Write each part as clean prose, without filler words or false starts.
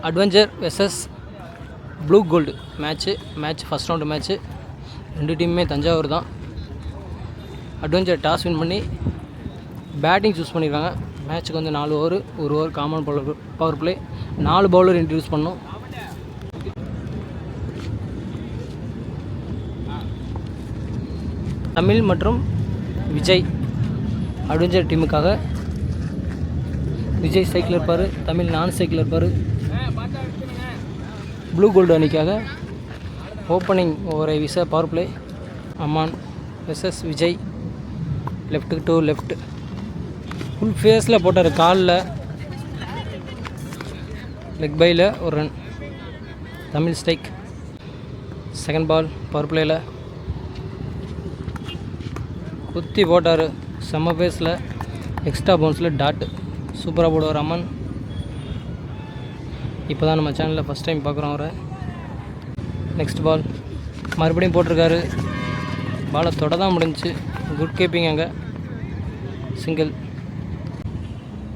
Adventure versus blue gold match first round match. ரெண்டு டீமுமே தஞ்சாவூர் தான். அட்வென்ச்சர் டாஸ் வின் பண்ணி பேட்டிங் சூஸ் பண்ணியிருக்காங்க. மேட்ச்சுக்கு வந்து 4 over, 1 over common power play, 4 bowler introduce பண்ணோம். தமிழ் மற்றும் விஜய் அட்வென்ச்சர் டீமுக்காக. விஜய் சைக்கிள் இருப்பார், தமிழ் நான் சைக்கிள் இருப்பார். ப்ளூ கோல்டு அணிக்காக ஓப்பனிங் ஓவரை வீச power play Aman versus Vijay. Left to left full ஃபேஸில் போட்டார், காலில் லெக் பையில் ஒரு ரன். Tamil strike. Second ball power பிளேயில் குத்தி போட்டார், செம்ம ஃபேஸில் எக்ஸ்ட்ரா பவுன்ஸில் டாட்டு. சூப்பராக போடுவார் அமன். இப்போ தான் நம்ம சேனலில் ஃபஸ்ட் டைம் பார்க்குறோம் அவரை. நெக்ஸ்ட் பால் மறுபடியும் போட்டிருக்காரு, பாலை தொட தான் முடிஞ்சிச்சு. குட் கீப்பிங் அங்கே, சிங்கிள்.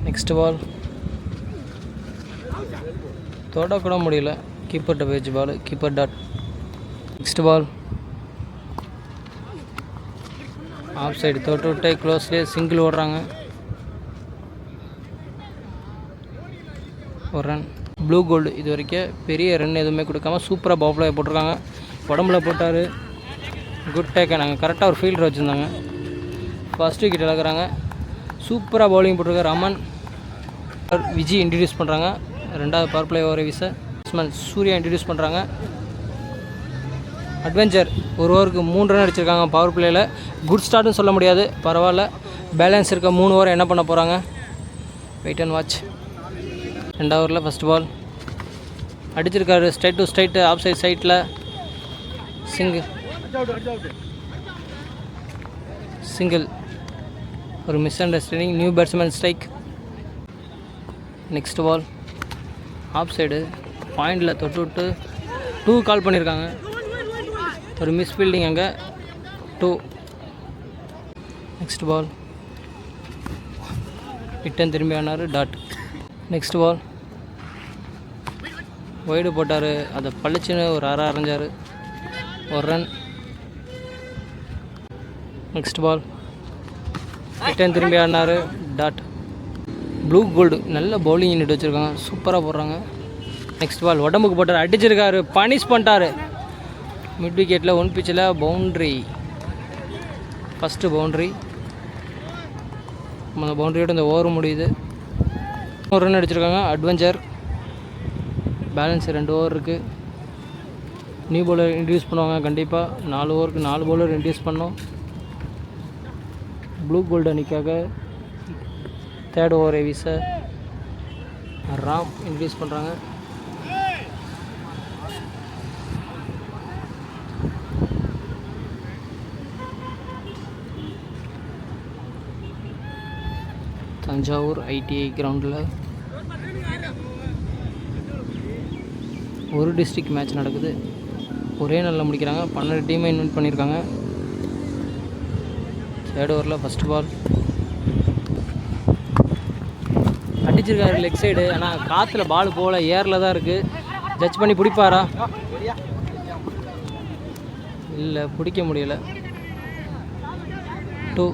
நெக்ஸ்ட் பால் தொடக்கூட முடியல, கீப்பர்கிட்ட போயிடுச்சு ball, keeper dot. Next ball off side தொட்டு விட்டு க்ளோஸ்லேயே சிங்கிள் ஓடுறாங்க, ஒரு ரன். ப்ளூ கோல்டு இது வரைக்கும் பெரிய ரன் எதுவுமே கொடுக்காம சூப்பராக பவுலில் போட்டிருக்காங்க. உடம்புல போட்டார், குட் டேக்கை. நாங்கள் கரெக்டாக ஒரு ஃபீல்டர் வச்சுருந்தாங்க. ஃபஸ்ட் விக்கெட் இழக்கிறாங்க. சூப்பராக பவுலிங் போட்டிருக்காரு அமன். விஜய் இன்ட்ரடியூஸ் பண்ணுறாங்க. ரெண்டாவது பவர் பிளே ஓவரை வீச சூர்யா இன்ட்ரடியூஸ் பண்ணுறாங்க. அட்வென்ச்சர் ஒரு ஓவருக்கு 3 ரன் அடிச்சிருக்காங்க பவர் பிளேயில். குட் ஸ்டார்ட்னு சொல்ல முடியாது, பரவாயில்ல. பேலன்ஸ் இருக்க 3 ஓவர் என்ன பண்ண போகிறாங்க, வெயிட் அண்ட் வாட்ச். 2 ஓவரில் ஃபஸ்ட் பால் அடிச்சிருக்காரு, straight to straight off side சைட்டில் சிங்கிள். ஒரு misunderstanding, new batsman strike. Next ball off side பாயிண்டில் தொட்டு விட்டு 2 கால் பண்ணியிருக்காங்க. ஒரு மிஸ் ஃபீல்டிங் அங்கே, 2. நெக்ஸ்ட் பால் ரிட்டன் திரும்பி ஆனார், டாட். நெக்ஸ்ட் பால் ஒய்டு போட்டார், அதை பளிச்சுன்னு ஒரு அரை அரைஞ்சார், ஒரு ரன். நெக்ஸ்ட் பால் ரிட்டன் திரும்பி ஆடினார், டாட். ப்ளூ கோல்டு நல்ல பவுலிங் யூனிட் வச்சுருக்காங்க, சூப்பராக போடுறாங்க. நெக்ஸ்ட் பால் உடம்புக்கு போட்டார், அடிச்சிருக்காரு, பனிஷ் பண்ணிட்டார். மிட் விக்கெட்டில் 1 பிச்சில் பவுண்ட்ரி, ஃபஸ்ட்டு பவுண்ட்ரி. அந்த பவுண்ட்ரியோட இந்த ஓவர் முடியுது. ஒரு ரன் அடிச்சிருக்காங்க அட்வென்ச்சர். பேலன்ஸ் 2 ஓவர் இருக்குது. நியூ பவுலர் இன்ட்ரடியூஸ் பண்ணுவாங்க கண்டிப்பாக. 4 ஓவருக்கு 4 பவுலர் இன்ட்ரடியூஸ் பண்ணோம். ப்ளூ கோல்டு அணிக்காக தேர்ட் ஓவரை வீச ராம் இன்ட்ரடியூஸ் பண்ணுறாங்க. தஞ்சாவூர் ஐடிஐ கிரவுண்டில் ஒரு டிஸ்ட்ரிக்ட் மேட்ச் நடக்குது. ஒரே நாளில் முடிக்கிறாங்க. 12 டீமை இன்வைட் பண்ணியிருக்காங்க. தேர்ட் ஓவரில் ஃபஸ்ட் பால் அடிச்சிருக்காரு லெக் சைடு, ஆனால் காற்றுல பால் போகல, ஏரில் தான் இருக்குது. ஜட்ஜ் பண்ணி பிடிப்பாரா? இல்லை, பிடிக்க முடியலை. 2.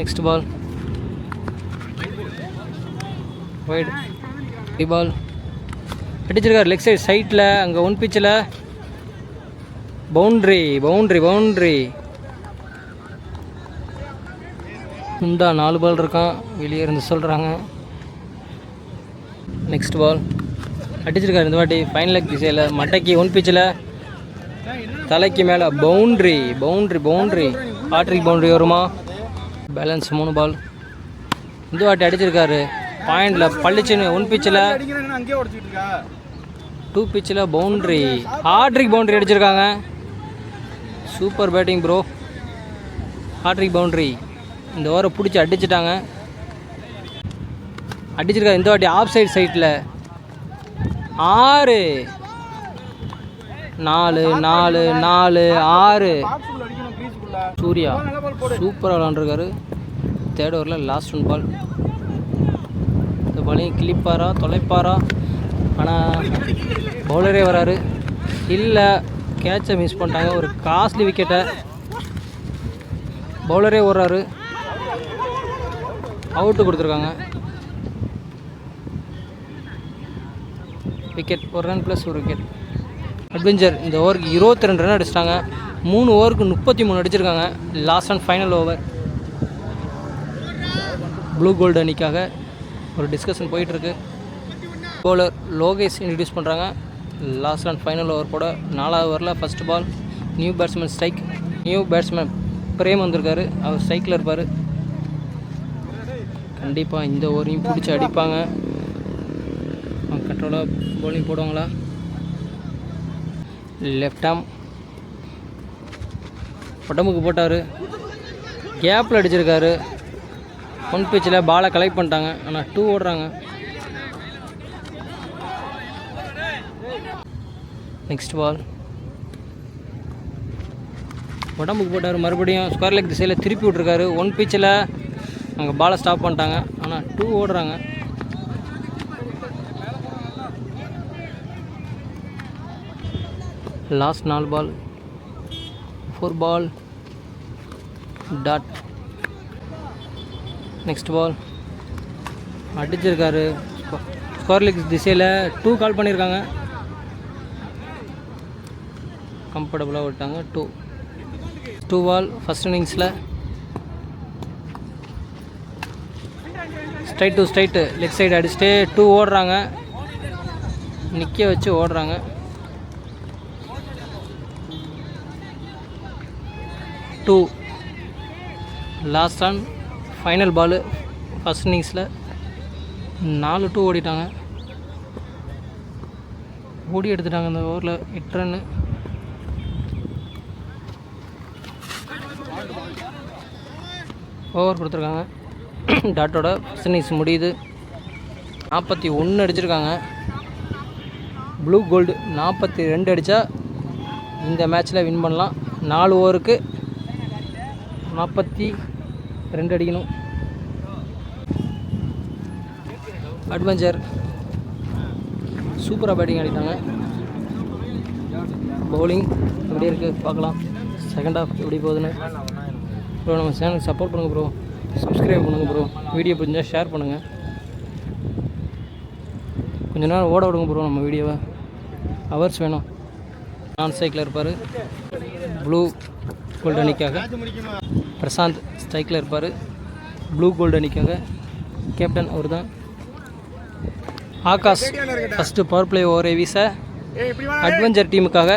நெக்ஸ்ட் பால் வைடு. பால் அடிச்சிருக்காரு லெக் சைடு சைட்டில், அங்கே 1 பிச்சில் பவுண்ட்ரி பவுண்ட்ரி பவுண்ட்ரி. இந்தா 4 பால் இருக்கான், வெளியே இருந்து சொல்கிறாங்க. நெக்ஸ்ட் பால் அடிச்சிருக்காரு இந்த வாட்டி ஃபைனல் லெக் திசையில், மட்டைக்கு 1 பிச்சில் தலைக்கு மேலே boundary boundary boundary. Hat trick boundary வருமா? பேலன்ஸ் 3 பால். இந்த வாட்டி அடிச்சிருக்காரு பாயிண்டில் பள்ளிச்சுன்னு 1 பிச்சில் 2 பிச்சில் பவுண்ட்ரி. ஹாட்ரிக் பவுண்ட்ரி அடிச்சிருக்காங்க. Super batting bro. Hat trick boundary. இந்த ஓவரை பிடிச்சி அடிச்சிட்டாங்க. அடிச்சிருக்காரு இந்த வாட்டி ஆஃப் சைட் சைட்டில் 6. 4 4 4 6. சூர்யா சூப்பராக விளாண்டுருக்காரு. தேர்ட் ஓவரில் லாஸ்ட் 1 பால். இந்த பாலையும் கிளிப்பாரா தொலைப்பாரா ஆனால் பவுலரே வராரு. இல்லை, கேட்சை மிஸ் பண்ணிட்டாங்க. ஒரு காஸ்ட்லி விக்கெட்டை பவுலரே ஓடுறாரு. அவுட்டு கொடுத்துருக்காங்க. விக்கெட், ஒரு ரன் ப்ளஸ் ஒரு விக்கெட். அட்வென்ச்சர் இந்த ஓவருக்கு 22 ரன் அடிச்சிட்டாங்க. 3 ஓவருக்கு 33 அடிச்சிருக்காங்க. Last and final over. Blue gold அணிக்காக ஒரு டிஸ்கஷன் போயிட்டுருக்கு. பவுலர் லோகேஷ் இன்ட்ரடியூஸ் பண்ணுறாங்க. லாஸ்ட் அண்ட் ஃபைனல் ஓவர் போட 4வது ஓவரில் first ball. New batsman strike. New batsman Prem வந்திருக்காரு. அவர் ஸ்ட்ரைக்கில் இருப்பார். கண்டிப்பாக இந்த ஓவரையும் பிடிச்சி அடிப்பாங்க. கண்ட்ரோலாக பவுலிங் போடுவாங்களா? லெஃப்ட் ஆம் உடம்புக்கு போட்டார். கேப்பில் அடிச்சிருக்காரு. 1 பிச்சில் பாலை கலெக்ட் பண்ணிட்டாங்க. ஆனால் 2 ஓடுறாங்க. நெக்ஸ்ட் பால் உடம்புக்கு போட்டார். மறுபடியும் ஸ்கொயர் லெக் திசையில் திருப்பி விட்ருக்காரு. 1 பிச்சில் அங்கே பாலை ஸ்டாப் பண்ணிட்டாங்க. ஆனால் 2 ஓடுறாங்க. லாஸ்ட் 4 பால். 4 பால் டாட். நெக்ஸ்ட் பால் அடிச்சிருக்காரு. ஸ்கொயர் லெக் திசையில் 2 கால் பண்ணியிருக்காங்க. கம்ஃபர்டபுளாக விட்டாங்க. 2 பால் ஃபஸ்ட் இன்னிங்ஸில். Straight to straight leg side அடிச்சுட்டு 2 ஓடுறாங்க. நிற்க வச்சு ஓடுறாங்க. To last and final ball. First இன்னிங்ஸில் 4 2 ஓடிட்டாங்க. ஓடி எடுத்துட்டாங்க இந்த ஓவரில் 8 ரன்னு. ஓவர் கொடுத்துருக்காங்க. டாட்டோட ஃபஸ்ட் இன்னிங்ஸ் முடியுது. 41 அடிச்சிருக்காங்க. ப்ளூ கோல்டு 42 அடித்தா இந்த மேட்ச்சில் வின் பண்ணலாம். 4 ஓவருக்கு 42 அடிக்கணும். அட்வென்ச்சர் சூப்பராக பேட்டிங் ஆடிட்டாங்க. பவுலிங் எப்படி இருக்குது பார்க்கலாம். செகண்ட் ஹாஃப் எப்படி போகுதுன்னு. ப்ரோ நம்ம சேனலுக்கு சப்போர்ட் பண்ணுங்கள் ப்ரோ. சப்ஸ்கிரைப் பண்ணுங்கள் ப்ரோ. வீடியோ பிடிச்சா ஷேர் பண்ணுங்கள். கொஞ்ச நேரம் ஓட விடுங்க ப்ரோ நம்ம வீடியோவை. ஹவர்ஸ் வேணும். நான் சைக்கிளில் இருப்பார். ப்ளூ கோல்டு அணிக்காக பிரசாந்த் ஸ்ட்ரைக்கில் இருப்பார். ப்ளூ கோல்டு அணிக்காக கேப்டன் அவர் தான். ஆகாஷ் ஃபஸ்ட்டு பவர் பிளே ஓவரை வீச அட்வென்ச்சர் டீமுக்காக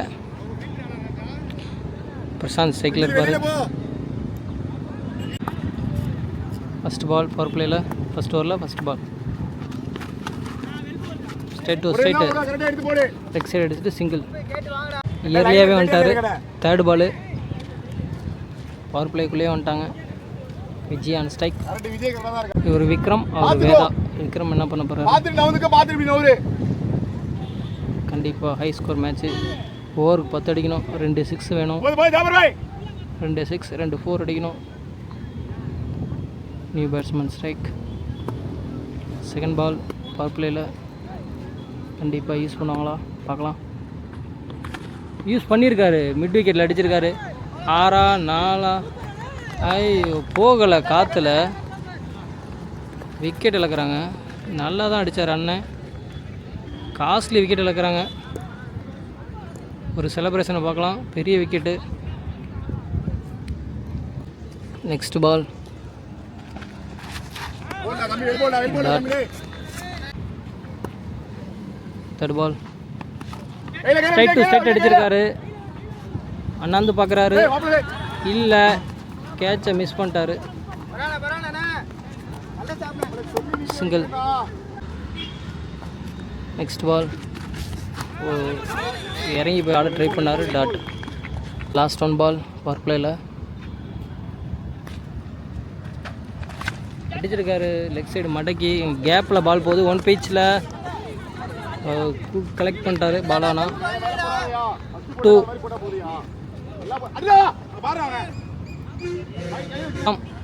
பிரசாந்த் ஸ்ட்ரைக்கில் இருப்பார். ஃபஸ்ட் பால் பவர் பிளேயில் ஃபஸ்ட் ஓவரில் first ball. Straight to straight leg side அடிச்சுட்டு சிங்கிள். இயர்லியாகவே வந்துட்டார். தேர்ட் பாலு பவர் பிளேக்குள்ளேயே வந்துட்டாங்க. Vijay on strike. இவர் விக்ரம், அவர் வேதா. விக்ரம் என்ன பண்ண போகிறாரு? கண்டிப்பாக ஹை ஸ்கோர் மேட்ச்சு. ஓவருக்கு 10 அடிக்கணும். 2 6 வேணும். 2 6 2 4 அடிக்கணும். New batsman strike. Second ball power பிளேயில் கண்டிப்பாக யூஸ் பண்ணுவாங்களா பார்க்கலாம். யூஸ் பண்ணியிருக்காரு. மிட் விக்கெட்டில் அடிச்சிருக்காரு. 6 4 ஐயோ போகலை. காற்றுல விக்கெட் இழக்கிறாங்க. நல்லா தான் அடித்தார் அண்ணன். காஸ்ட்லி விக்கெட் இழக்கிறாங்க. ஒரு செலிப்ரேஷனை பார்க்கலாம். பெரிய wicket. Next ball third ball straight to straight அடிச்சிருக்காரு. அண்ணாந்து பார்க்குறாரு. இல்லை, கேட்சை மிஸ் பண்ணிட்டாரு. சிங்கிள். நெக்ஸ்ட் பால் இறங்கி போய் ஆட ட்ரை பண்ணார். டாட். லாஸ்ட் 1 பால் பவர் பிளேயில் அடிச்சிருக்காரு. லெக் சைடு மடக்கி கேப்பில் பால் போகுது. 1 பிச்சில் கலெக்ட் பண்ணிட்டாரு. பாலானா 2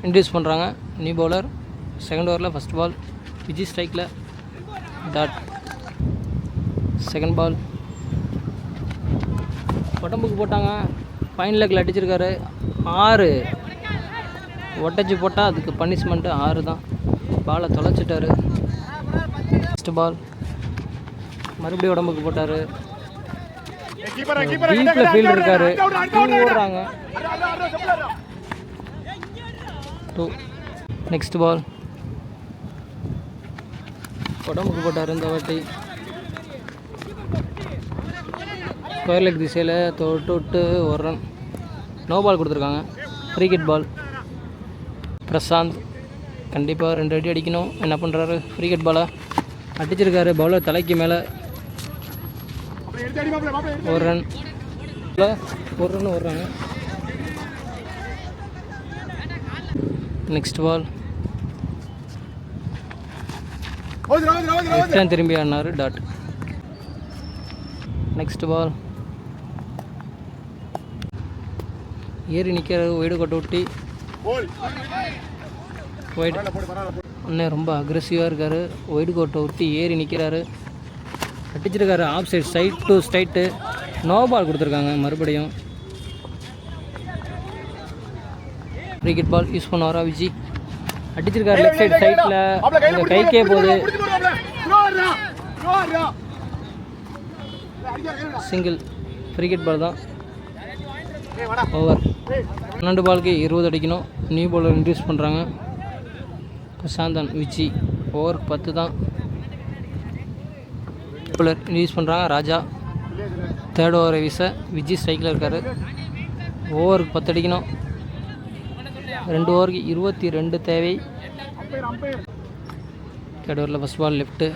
இன்ட்ரடியூஸ் பண்ணுறாங்க. New bowler. செகண்ட் ஓவரில் ஃபஸ்ட் பால். விஜய் ஸ்ட்ரைக்கில் டாட். செகண்ட் பால் உடம்புக்கு போட்டாங்க. ஃபைன் லெக்கில் அடிச்சிருக்காரு. 6 ஒட்டச்சு போட்டால் அதுக்கு பனிஷ்மெண்ட்டு 6 தான். பாலை தொலைச்சிட்டாரு. நெக்ஸ்ட் பால் மறுபடியும் உடம்புக்கு போட்டார். டீப்பில் ஃபீல்டு இருக்காரு. 2 ஓடுறாங்க. 2. நெக்ஸ்ட் பால் உடம்புக்கு போட்டார். இந்த வாட்டி ஸ்கொயர் லெக் திசையில் தொட்டு ஒரு ரன். நோ பால் கொடுத்துருக்காங்க. ஃப்ரீ கிட் பால். பிரசாந்த் கண்டிப்பாக 2 அடி அடிக்கணும். என்ன பண்ணுறாரு? ஃப்ரீ கிட் பாலை அடிச்சிருக்காரு. பவுலர் தலைக்கு மேலே. ஒரு ரன் ஓடுறாங்க. நெக்ஸ்ட் பால் ரிட்டர்ன் திரும்பி ஆடினார். டாட். நெக்ஸ்ட் பால் ஏறி நிற்கிறாரு. ஒய்டு கொட்டை விட்டி ஒய்டு. அண்ணே ரொம்ப அக்ரெசிவாக இருக்கார். ஒய்டு கோட்டை விட்டு ஏறி நிற்கிறாரு. அடிச்சிருக்காரு. Off side side to straight. No ball கொடுத்துருக்காங்க. மறுபடியும் கிரிக்கெட் பால் யூஸ் பண்ணுவாரா விஜி? அடிச்சிருக்காரு லெஃப்ட் சைடு சைட்டில். இந்த கைக்கே போகுது. சிங்கிள். கிரிக்கெட் பால் தான். ஓவர். 12 பாலுக்கு 20 அடிக்கணும். நியூ பாலர் இன்ட்ரடியூஸ் பண்ணுறாங்க. பிரசாந்தன் விஜி. ஓவர் 10 தான். பாலர் இன்ட்ரடியூஸ் பண்ணுறாங்க. ராஜா. தேர்ட் ஓவரை வீச விஜி ஸ்ட்ரைக்கில் இருக்கார். ஓவருக்கு 10 அடிக்கணும். 2 ஓவருக்கு 22 தேவை. தேர்ட் ஓவரில் ஃபஸ்ட் பால் லெஃப்ட்டு.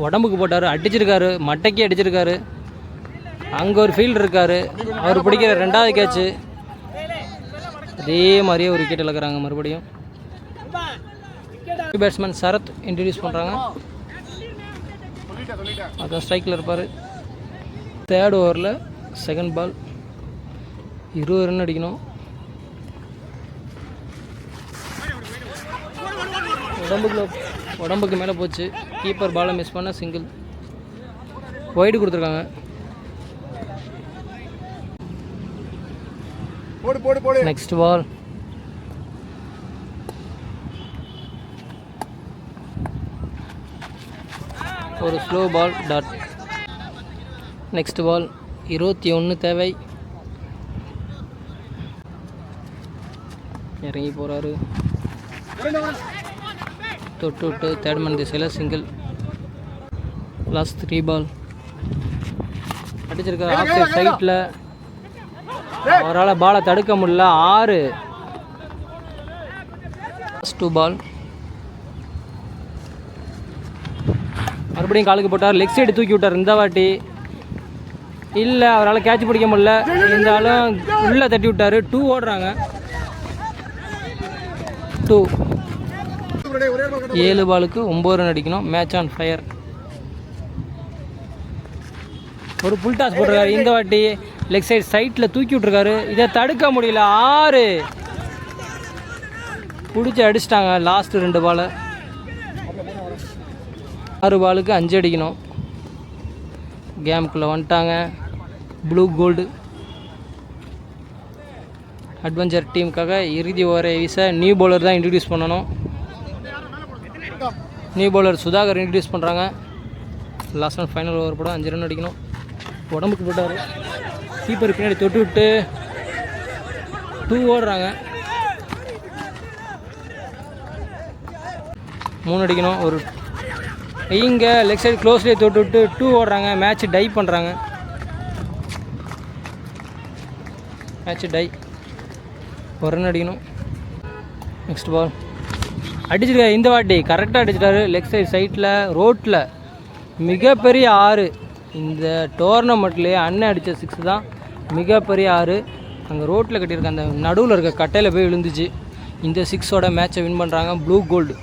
உடம்புக்கு போட்டார். அடிச்சிருக்காரு. மட்டைக்கு அடிச்சிருக்காரு. அங்கே ஒரு ஃபீல்டு இருக்கார். அவர் பிடிக்கிற 2வது கேட்சு. அதே மாதிரியே ஒரு விக்கெட் இழக்கிறாங்க. மறுபடியும் பேட்ஸ்மேன் சரத் இன்ட்ரடியூஸ் பண்ணுறாங்க. அதான் ஸ்ட்ரைக்கில் இருப்பார். தேர்ட் ஓவரில் செகண்ட் பால் 20 ரன் அடிக்கணும். உடம்புக்கு மேலே போச்சு. கீப்பர் பாலை மிஸ் பண்ண சிங்கிள். ஒய்டு கொடுத்துருக்காங்க. நெக்ஸ்ட் பால் ஒரு slow ball. Dot. Next ball 21 தேவை. இறங்கி போகிறாரு. தொட்டு விட்டு தேர்ட் மேன் திசையில் சிங்கிள். லாஸ்ட் 3 பால் அடிச்சிருக்காரு. ஆஃப் சைட் சைட்டில். அவரால் பாலை தடுக்க முடியல. 6. லாஸ்ட் 2 பால் மறுபடியும் காலுக்கு போட்டார். லெக் சைடு தூக்கி விட்டார். இந்த வாட்டி இல்லை, அவரால் கேட்ச் பிடிக்க முடியல. இருந்தாலும் உள்ளே தட்டி விட்டார். 2 ஓடுறாங்க. 2. 7 பாலுக்கு 9 ரன் அடிக்கணும். Match on fire. ஒரு புல் டாஸ் போட்டிருக்காரு. இந்த வாட்டி லெக் சைடு சைட்டில் தூக்கி விட்ருக்காரு. இதை தடுக்க முடியல. 6 பிடிச்சி அடிச்சிட்டாங்க. லாஸ்ட் 2 பால். 6 பாலுக்கு 5 அடிக்கணும். கேமுக்குள்ளே வந்துட்டாங்க. ப்ளூ கோல்டு அட்வென்ச்சர் டீமுக்காக இறுதி ஓவரை வீச நியூ பவுலர் தான் இன்ட்ரடியூஸ் பண்ணணும். நியூ பவுலர் சுதாகர் இன்ட்ரடியூஸ் பண்ணுறாங்க. லாஸ்ட் ஒன் ஃபைனல் ஓவர் போட 5 ரன் அடிக்கணும். உடம்புக்கு போட்டார். கீப்பர் பின்னாடி தொட்டு விட்டு 2 ஓடுறாங்க. 3 அடிக்கணும். ஒரு இங்கே லெக் சைடு க்ளோஸ்லேயே தொட்டு விட்டு 2 ஓடுறாங்க. மேட்ச் டை பண்ணுறாங்க. Match tie. 1 ரன் அடிக்கணும். நெக்ஸ்ட் பால் அடிச்சிருக்காரு. இந்த வாட்டி கரெக்டாக அடிச்சிட்டாரு. லெக் சைடு சைட்டில் ரோட்டில் மிகப்பெரிய 6. இந்த டோர்னமெண்ட்லேயே அண்ணன் அடித்த 6 தான் மிகப்பெரிய 6. அங்கே ரோட்டில் கட்டியிருக்க அந்த நடுவில் இருக்க கட்டையில் போய் விழுந்துச்சு. இந்த 6ஓட மேட்சை வின் பண்ணுறாங்க ப்ளூ கோல்டு.